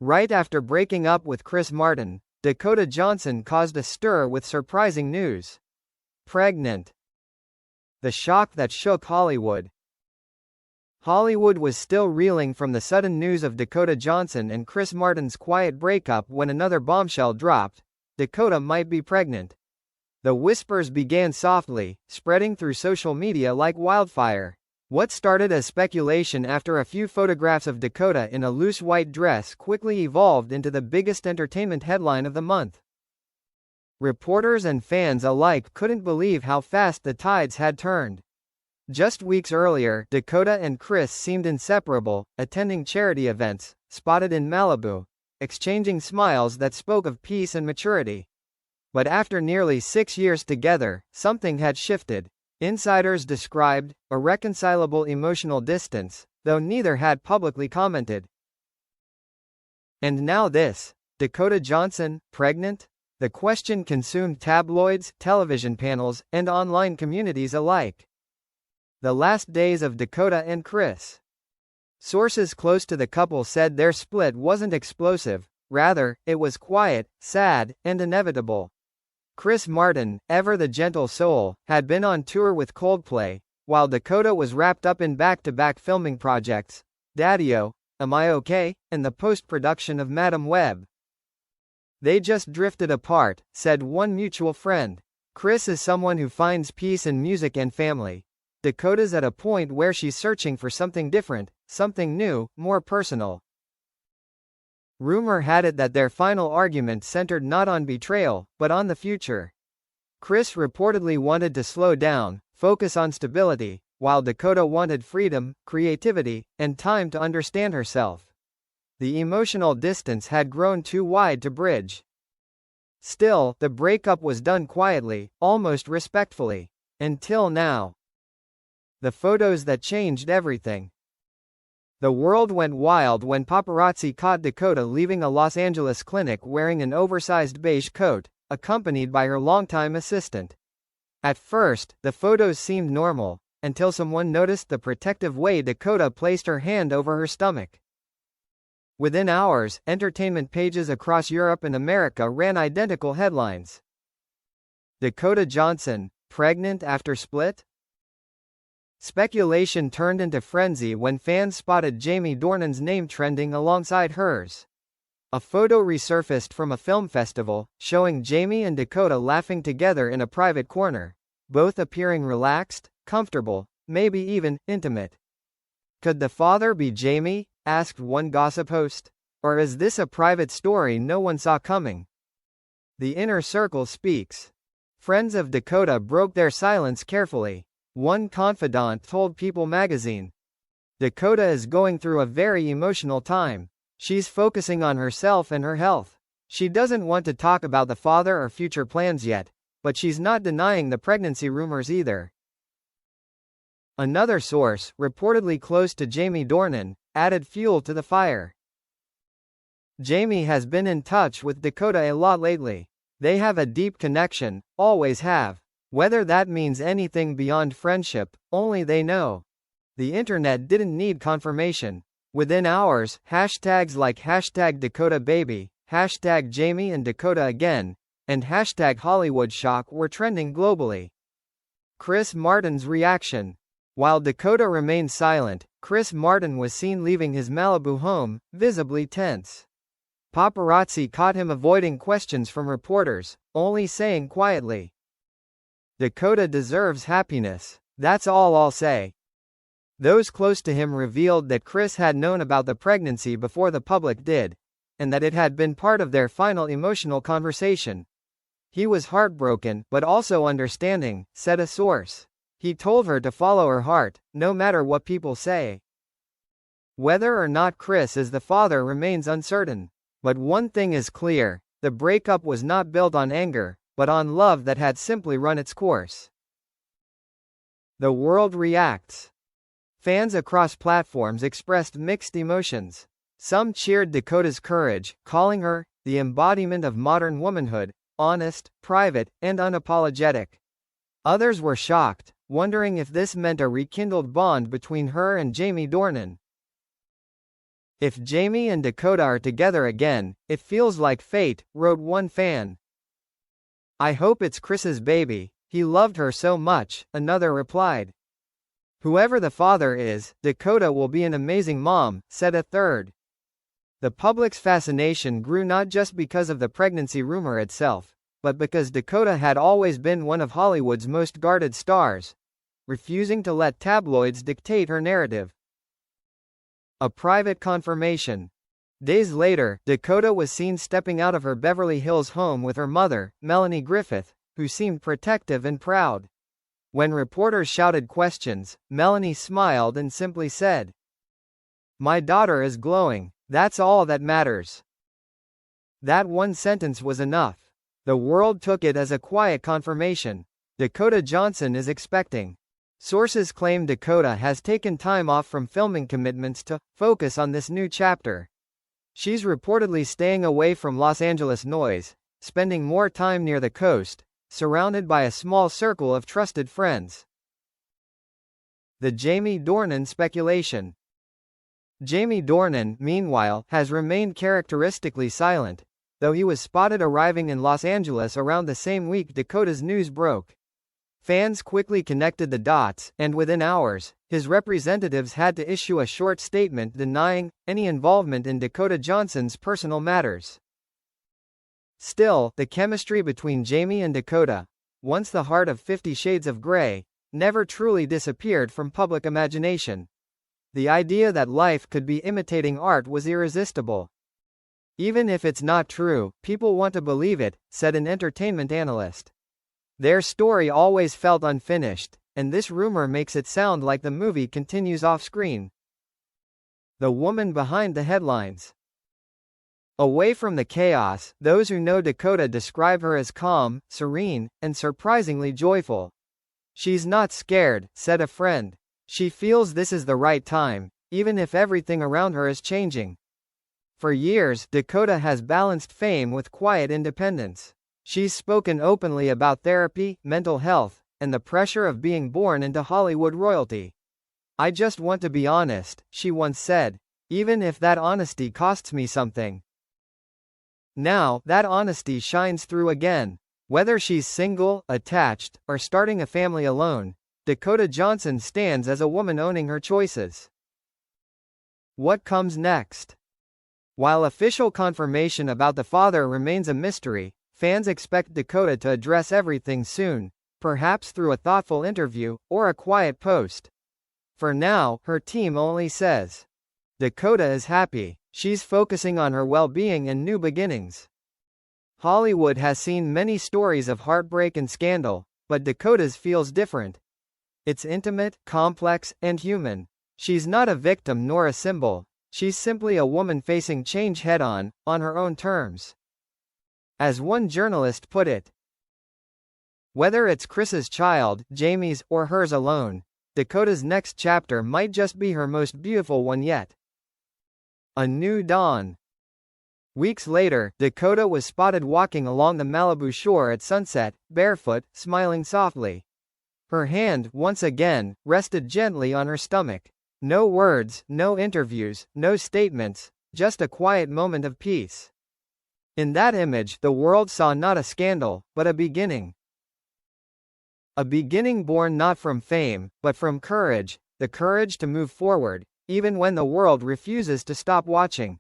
Right after breaking up with Chris Martin, Dakota Johnson caused a stir with surprising news. Pregnant. The shock that shook Hollywood. Hollywood was still reeling from the sudden news of Dakota Johnson and Chris Martin's quiet breakup when another bombshell dropped: Dakota might be pregnant. The whispers began softly, spreading through social media like wildfire. What started as speculation after a few photographs of Dakota in a loose white dress quickly evolved into the biggest entertainment headline of the month. Reporters and fans alike couldn't believe how fast the tides had turned. Just weeks earlier, Dakota and Chris seemed inseparable, attending charity events, spotted in Malibu, exchanging smiles that spoke of peace and maturity. But after nearly 6 years together, something had shifted. Insiders described irreconcilable emotional distance, though neither had publicly commented. And now this: Dakota Johnson, pregnant? The question consumed tabloids, television panels, and online communities alike. The last days of Dakota and Chris. Sources close to the couple said their split wasn't explosive, rather, it was quiet, sad, and inevitable. Chris Martin, ever the gentle soul, had been on tour with Coldplay, while Dakota was wrapped up in back-to-back filming projects, Daddy-O, Am I OK?, and the post-production of Madam Web. They just drifted apart, said one mutual friend. Chris is someone who finds peace in music and family. Dakota's at a point where she's searching for something different, something new, more personal. Rumor had it that their final argument centered not on betrayal, but on the future. Chris reportedly wanted to slow down, focus on stability, while Dakota wanted freedom, creativity, and time to understand herself. The emotional distance had grown too wide to bridge. Still, the breakup was done quietly, almost respectfully. Until now. The photos that changed everything. The world went wild when paparazzi caught Dakota leaving a Los Angeles clinic wearing an oversized beige coat, accompanied by her longtime assistant. At first, the photos seemed normal, until someone noticed the protective way Dakota placed her hand over her stomach. Within hours, entertainment pages across Europe and America ran identical headlines. Dakota Johnson, pregnant after split? Speculation turned into frenzy when fans spotted Jamie Dornan's name trending alongside hers. A photo resurfaced from a film festival, showing Jamie and Dakota laughing together in a private corner, both appearing relaxed, comfortable, maybe even intimate. Could the father be Jamie? Asked one gossip host. Or is this a private story no one saw coming? The inner circle speaks. Friends of Dakota broke their silence carefully. One confidant told People magazine. Dakota is going through a very emotional time. She's focusing on herself and her health. She doesn't want to talk about the father or future plans yet, but she's not denying the pregnancy rumors either. Another source, reportedly close to Jamie Dornan, added fuel to the fire. Jamie has been in touch with Dakota a lot lately. They have a deep connection, always have. Whether that means anything beyond friendship, only they know. The internet didn't need confirmation. Within hours, hashtags like #DakotaBaby, #Jamie and Dakota again, and #HollywoodShock were trending globally. Chris Martin's reaction. While Dakota remained silent, Chris Martin was seen leaving his Malibu home, visibly tense. Paparazzi caught him avoiding questions from reporters, only saying quietly, "Dakota deserves happiness. That's all I'll say." Those close to him revealed that Chris had known about the pregnancy before the public did, and that it had been part of their final emotional conversation. He was heartbroken, but also understanding, said a source. He told her to follow her heart, no matter what people say. Whether or not Chris is the father remains uncertain. But one thing is clear: the breakup was not built on anger, but on love that had simply run its course. The world reacts. Fans across platforms expressed mixed emotions. Some cheered Dakota's courage, calling her the embodiment of modern womanhood, honest, private, and unapologetic. Others were shocked, wondering if this meant a rekindled bond between her and Jamie Dornan. If Jamie and Dakota are together again, it feels like fate, wrote one fan. I hope it's Chris's baby. He loved her so much, another replied. Whoever the father is, Dakota will be an amazing mom, said a third. The public's fascination grew not just because of the pregnancy rumor itself, but because Dakota had always been one of Hollywood's most guarded stars, refusing to let tabloids dictate her narrative. A private confirmation. Days later, Dakota was seen stepping out of her Beverly Hills home with her mother, Melanie Griffith, who seemed protective and proud. When reporters shouted questions, Melanie smiled and simply said, "My daughter is glowing. That's all that matters." That one sentence was enough. The world took it as a quiet confirmation. Dakota Johnson is expecting. Sources claim Dakota has taken time off from filming commitments to focus on this new chapter. She's reportedly staying away from Los Angeles noise, spending more time near the coast, surrounded by a small circle of trusted friends. The Jamie Dornan speculation. Jamie Dornan, meanwhile, has remained characteristically silent, though he was spotted arriving in Los Angeles around the same week Dakota's news broke. Fans quickly connected the dots, and within hours, his representatives had to issue a short statement denying any involvement in Dakota Johnson's personal matters. Still, the chemistry between Jamie and Dakota, once the heart of 50 Shades of Grey, never truly disappeared from public imagination. The idea that life could be imitating art was irresistible. Even if it's not true, people want to believe it, said an entertainment analyst. Their story always felt unfinished, and this rumor makes it sound like the movie continues off-screen. The woman behind the headlines. Away from the chaos, those who know Dakota describe her as calm, serene, and surprisingly joyful. She's not scared, said a friend. She feels this is the right time, even if everything around her is changing. For years, Dakota has balanced fame with quiet independence. She's spoken openly about therapy, mental health, and the pressure of being born into Hollywood royalty. "I just want to be honest," she once said, "even if that honesty costs me something." Now, that honesty shines through again. Whether she's single, attached, or starting a family alone, Dakota Johnson stands as a woman owning her choices. What comes next? While official confirmation about the father remains a mystery, fans expect Dakota to address everything soon, perhaps through a thoughtful interview, or a quiet post. For now, her team only says, Dakota is happy. She's focusing on her well-being and new beginnings. Hollywood has seen many stories of heartbreak and scandal, but Dakota's feels different. It's intimate, complex, and human. She's not a victim nor a symbol. She's simply a woman facing change head-on, on her own terms. As one journalist put it, whether it's Chris's child, Jamie's, or hers alone, Dakota's next chapter might just be her most beautiful one yet. A new dawn. Weeks later, Dakota was spotted walking along the Malibu shore at sunset, barefoot, smiling softly. Her hand, once again, rested gently on her stomach. No words, no interviews, no statements, just a quiet moment of peace. In that image, the world saw not a scandal, but a beginning. A beginning born not from fame, but from courage, the courage to move forward, even when the world refuses to stop watching.